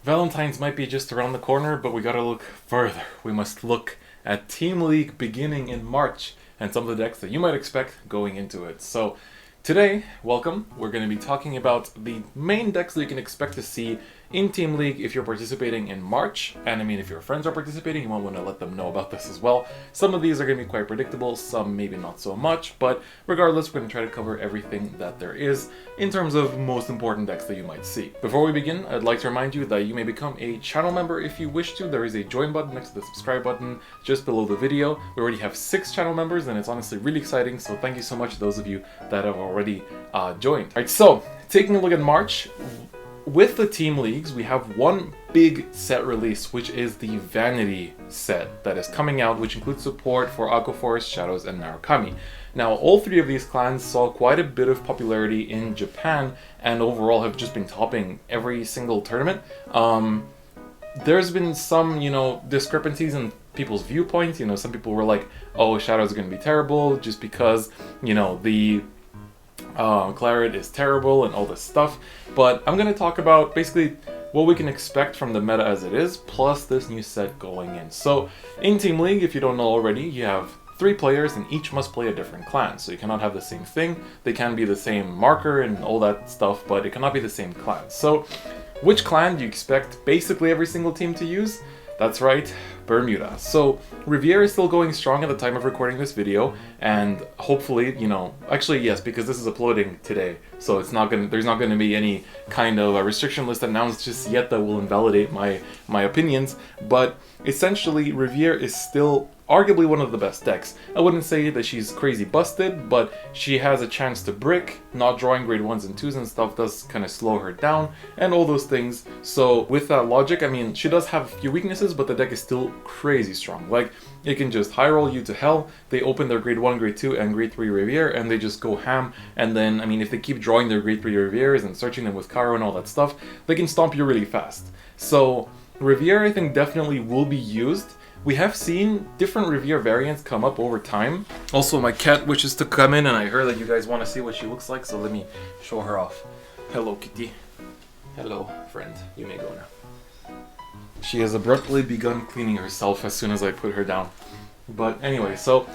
Valentine's might be just around the corner, but we gotta look further. We must look at Team League beginning in March and some of the decks that you might expect going into it. So today, welcome, we're going to be talking about the main decks that you can expect to see in Team League if you're participating in March. And I mean, if your friends are participating, you might want to let them know about this as well. Some of these are going to be quite predictable, some maybe not so much, but regardless, we're going to try to cover everything that there is in terms of most important decks that you might see. Before we begin, I'd like to remind you that you may become a channel member if you wish to. There is a join button next to the subscribe button just below the video. We already have 6 channel members and it's honestly really exciting, so thank you so much to those of you that have already joined. Alright, so taking a look at March, with the team leagues, we have one big set release, which is the Vanity set that is coming out, which includes support for Aqua Forest, Shadows, and Narukami. Now, all 3 of these clans saw quite a bit of popularity in Japan, and overall have just been topping every single tournament. There's been some, discrepancies in people's viewpoints. Some people were like, oh, Shadows are going to be terrible, just because, the Claret is terrible and all this stuff, but I'm going to talk about basically what we can expect from the meta as it is, plus this new set going in. So in Team League, if you don't know already, you have 3 players and each must play a different clan, so you cannot have the same thing. They can be the same marker and all that stuff, but it cannot be the same clan. So which clan do you expect basically every single team to use? That's right, Bermuda. So Riviera is still going strong at the time of recording this video, and hopefully, actually yes, because this is uploading today, so there's not gonna be any kind of a restriction list announced just yet that will invalidate my opinions, but essentially Riviera is still arguably one of the best decks. I wouldn't say that she's crazy busted, but she has a chance to brick. Not drawing grade 1s and 2s and stuff does kind of slow her down, and all those things. So with that logic, I mean, she does have a few weaknesses, but the deck is still crazy strong. Like, it can just high roll you to hell, they open their grade 1, grade 2, and grade 3 Riviera, and they just go ham, and then, I mean, if they keep drawing their grade 3 Rivieras and searching them with Caro and all that stuff, they can stomp you really fast. So Riviera, I think, definitely will be used. We have seen different Riviera variants come up over time. Also, my cat wishes to come in, and I heard that you guys want to see what she looks like, so let me show her off. Hello, kitty. Hello, friend. You may go now. She has abruptly begun cleaning herself as soon as I put her down. But anyway, so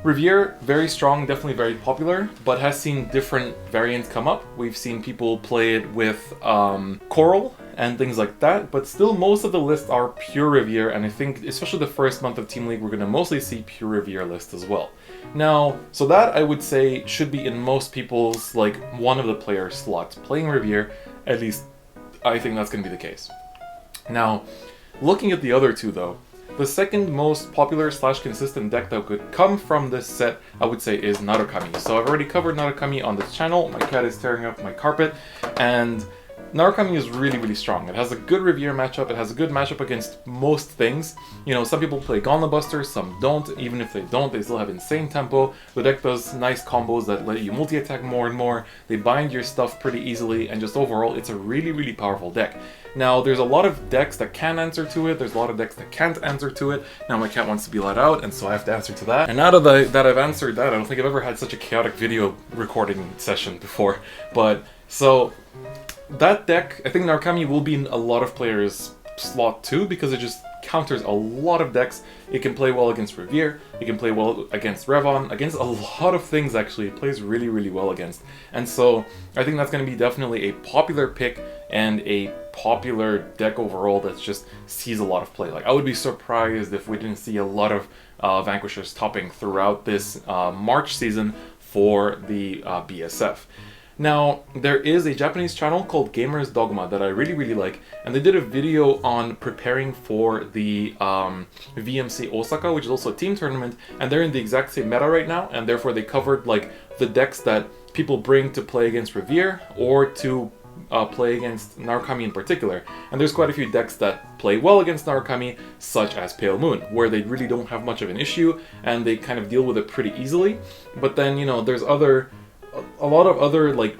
Riviera, very strong, definitely very popular, but has seen different variants come up. We've seen people play it with Coral and things like that, but still most of the lists are pure Riviera, and I think especially the first month of Team League we're going to mostly see pure Riviera list as well. Now, so that I would say should be in most people's, like, one of the player slots. Playing Riviera, at least I think that's going to be the case. Now, looking at the other 2 though, the second most popular / consistent deck that could come from this set, I would say, is Narukami. So I've already covered Narukami on this channel. My cat is tearing up my carpet, and Narukami is really, really strong. It has a good Riviera matchup, it has a good matchup against most things. Some people play Gauntlet Buster, some don't. Even if they don't, they still have insane tempo. The deck does nice combos that let you multi-attack more and more. They bind your stuff pretty easily, and just overall, it's a really, really powerful deck. Now, there's a lot of decks that can answer to it, there's a lot of decks that can't answer to it. Now my cat wants to be let out, and so I have to answer to that. And now that I've answered that, I don't think I've ever had such a chaotic video recording session before. But, so that deck, I think Narukami will be in a lot of players' slot too, because it just counters a lot of decks. It can play well against Riviera, it can play well against Reven, against a lot of things actually. It plays really, really well against. And so I think that's going to be definitely a popular pick and a popular deck overall that just sees a lot of play. Like, I would be surprised if we didn't see a lot of Vanquishers topping throughout this March season for the BSF. Now, there is a Japanese channel called Gamers Dogma that I really, really like, and they did a video on preparing for the VMC Osaka, which is also a team tournament, and they're in the exact same meta right now, and therefore they covered, like, the decks that people bring to play against Riviera, or to play against Narukami in particular. And there's quite a few decks that play well against Narukami, such as Pale Moon, where they really don't have much of an issue, and they kind of deal with it pretty easily. But then, there's a lot of other, like,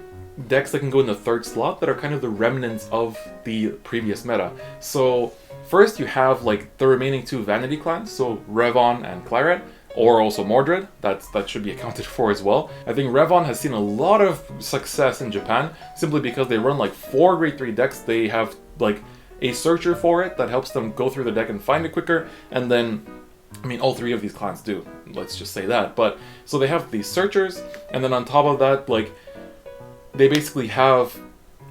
decks that can go in the 3rd slot that are kind of the remnants of the previous meta. So first you have, like, the remaining 2 Vanity clans, so Reven and Claret, or also Mordred, that should be accounted for as well. I think Reven has seen a lot of success in Japan, simply because they run like 4 grade 3 decks. They have, like, a searcher for it that helps them go through the deck and find it quicker, and then I mean, all three of these clans do, let's just say that. But so they have these searchers, and then on top of that, like, they basically have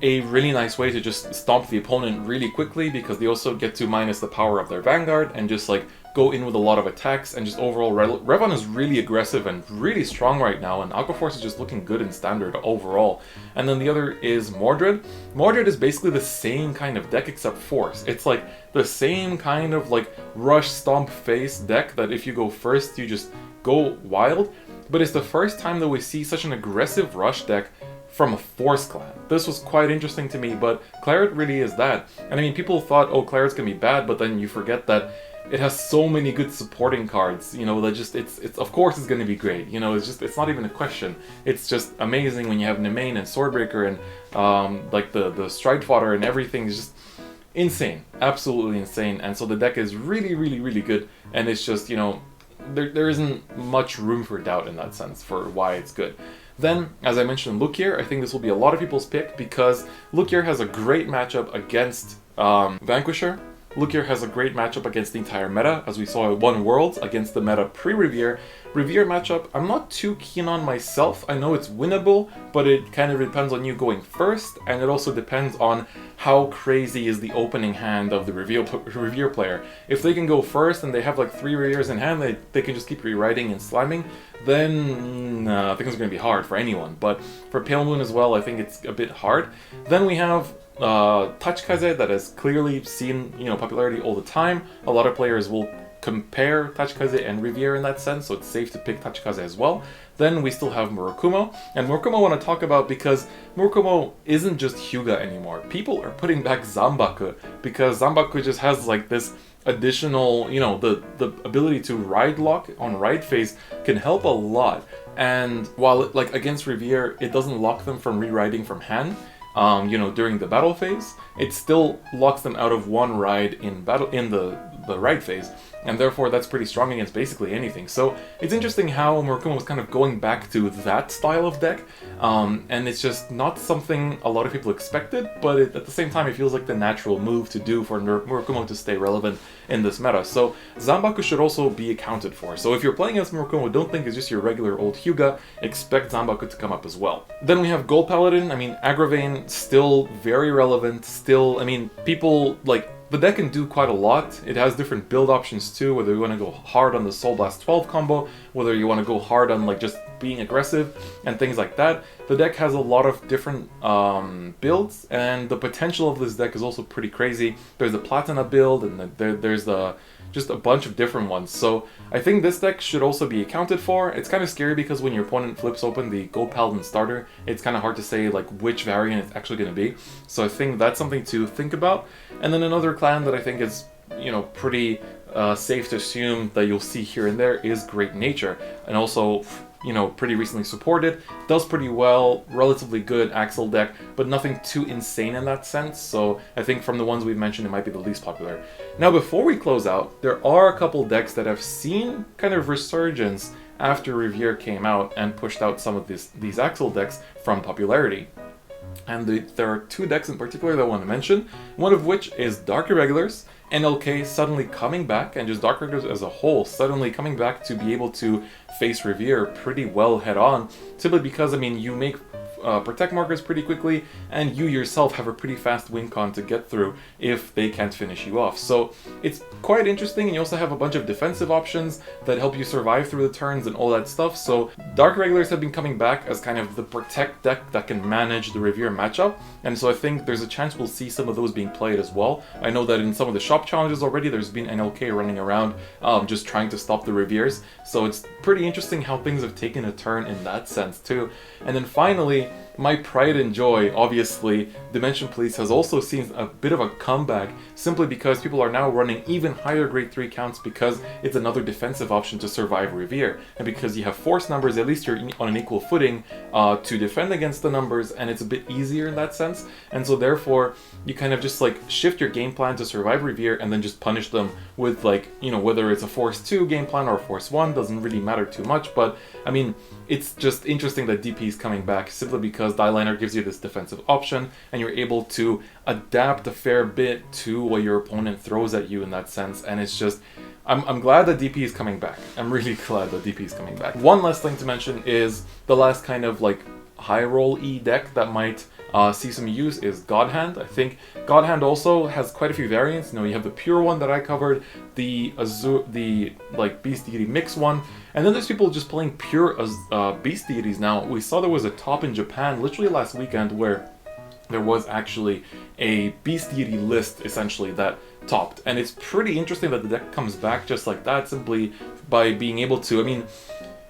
a really nice way to just stomp the opponent really quickly, because they also get to minus the power of their Vanguard and just like go in with a lot of attacks, and just overall Reven is really aggressive and really strong right now, and Aquaforce is just looking good in standard overall. And then the other is Mordred. Mordred is basically the same kind of deck except Force. It's like the same kind of like rush stomp face deck that if you go first you just go wild, but it's the first time that we see such an aggressive rush deck from a Force clan. This was quite interesting to me, but Claret really is that. And I mean, people thought, oh, Claret's gonna be bad, but then you forget that it has so many good supporting cards, you know, that just, it's of course it's gonna be great, you know, it's not even a question. It's just amazing when you have Nemain and Swordbreaker and like the Stride Fodder and everything is just insane, absolutely insane. And so the deck is really, really, really good, and it's just, you know, there isn't much room for doubt in that sense for why it's good. Then, as I mentioned, Lukier, I think this will be a lot of people's pick, because Lukier has a great matchup against Vanquisher. Lukier has a great matchup against the entire meta, as we saw at One Worlds against the meta pre-Revier. Revier matchup, I'm not too keen on myself. I know it's winnable, but it kind of depends on you going first, and it also depends on how crazy is the opening hand of the Revier player. If they can go first and they have like 3 Reviers in hand, they can just keep rewriting and slamming, then I think it's going to be hard for anyone. But for Pale Moon as well, I think it's a bit hard. Then we have Tachikaze, that has clearly seen, you know, popularity all the time. A lot of players will compare Tachikaze and Revier in that sense, so it's safe to pick Tachikaze as well. Then we still have Murakumo, and Murakumo I want to talk about because Murakumo isn't just Hyuga anymore. People are putting back Zanbaku, because Zanbaku just has like this additional, you know, the ability to ride lock on ride phase can help a lot. And while it, like against Revier, it doesn't lock them from rewriting from hand, you know, during the battle phase, it still locks them out of one ride in the ride phase, and therefore that's pretty strong against basically anything. So it's interesting how Murakumo was kind of going back to that style of deck, and it's just not something a lot of people expected, but at the same time it feels like the natural move to do for Murakumo to stay relevant in this meta. So Zanbaku should also be accounted for. So if you're playing against Murakumo, don't think it's just your regular old Hyuga, expect Zanbaku to come up as well. Then we have Gold Paladin. I mean, Agravane, still very relevant, still, I mean, people, like, the deck can do quite a lot. It has different build options too, whether you want to go hard on the Soul Blast 12 combo, whether you want to go hard on like just being aggressive and things like that. The deck has a lot of different builds, and the potential of this deck is also pretty crazy. There's the Platina build, and there's just a bunch of different ones. So I think this deck should also be accounted for. It's kind of scary because when your opponent flips open the Gold Paladin starter, it's kind of hard to say like which variant it's actually going to be. So I think that's something to think about. And then another clan that I think is, you know, pretty safe to assume that you'll see here and there is Great Nature, and also, you know, pretty recently supported, does pretty well, relatively good Axel deck, but nothing too insane in that sense. So I think from the ones we've mentioned, it might be the least popular. Now, before we close out, there are a couple decks that have seen kind of resurgence after Revier came out and pushed out some of these Axel decks from popularity. And there are 2 decks in particular that I want to mention, one of which is Dark Irregulars. NLK suddenly coming back, and just Dark Irregulars as a whole suddenly coming back to be able to face Revier pretty well head on, simply because, I mean, you make protect markers pretty quickly, and you yourself have a pretty fast win con to get through if they can't finish you off. So it's quite interesting, and you also have a bunch of defensive options that help you survive through the turns and all that stuff. So Dark Regulars have been coming back as kind of the protect deck that can manage the Revier matchup, and so I think there's a chance we'll see some of those being played as well. I know that in some of the shop challenges already there's been NLK running around just trying to stop the Reviers, so it's pretty interesting how things have taken a turn in that sense too. And then finally, my pride and joy, obviously, Dimension Police has also seen a bit of a comeback, simply because people are now running even higher grade 3 counts, because it's another defensive option to survive Revier, and because you have force numbers, at least you're on an equal footing to defend against the numbers, and it's a bit easier in that sense. And so therefore, you kind of just like shift your game plan to survive Revier and then just punish them with, like, you know, whether it's a Force 2 game plan or a Force 1, doesn't really matter too much. But I mean, it's just interesting that DP is coming back, simply because because Die Liner gives you this defensive option, and you're able to adapt a fair bit to what your opponent throws at you in that sense, and it's just... I'm glad that DP is coming back. I'm really glad that DP is coming back. One last thing to mention is the last kind of like high roll E deck that might see some use is God Hand. I think God Hand also has quite a few variants. You know, you have the pure one that I covered, the Azure, the like Beast Deity mix one, and then there's people just playing pure Beast Deities now. We saw there was a top in Japan literally last weekend where there was actually a Beast Deity list essentially that topped, and it's pretty interesting that the deck comes back just like that simply by being able to, I mean,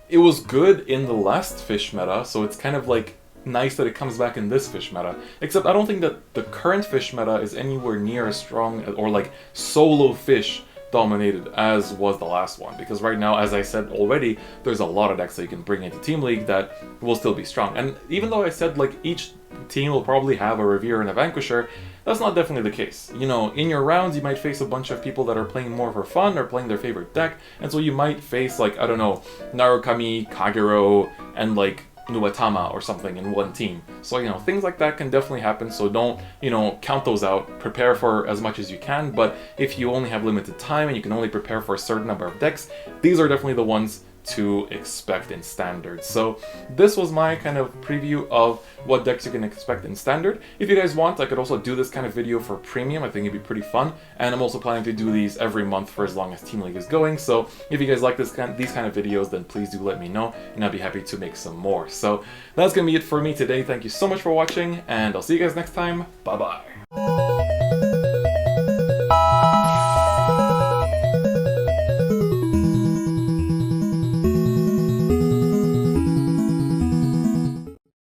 it was good in the last fish meta, so it's kind of like nice that it comes back in this fish meta, except I don't think that the current fish meta is anywhere near as strong or like solo fish dominated as was the last one, because right now, as I said already, there's a lot of decks that you can bring into Team League that will still be strong. And even though I said like each team will probably have a Revere and a Vanquisher, that's not definitely the case. You know, in your rounds you might face a bunch of people that are playing more for fun or playing their favorite deck, and so you might face like, I don't know, Narukami, Kagero, and like Nuatama or something in one team. So, you know, things like that can definitely happen, so don't, you know, count those out. Prepare for as much as you can, but if you only have limited time and you can only prepare for a certain number of decks, these are definitely the ones to expect in Standard. So this was my kind of preview of what decks you can expect in Standard. If you guys want, I could also do this kind of video for Premium. I think it'd be pretty fun, and I'm also planning to do these every month for as long as Team League is going. So if you guys like these kind of videos, then please do let me know, and I'll be happy to make some more. So that's gonna be it for me today. Thank you so much for watching, and I'll see you guys next time. Bye bye.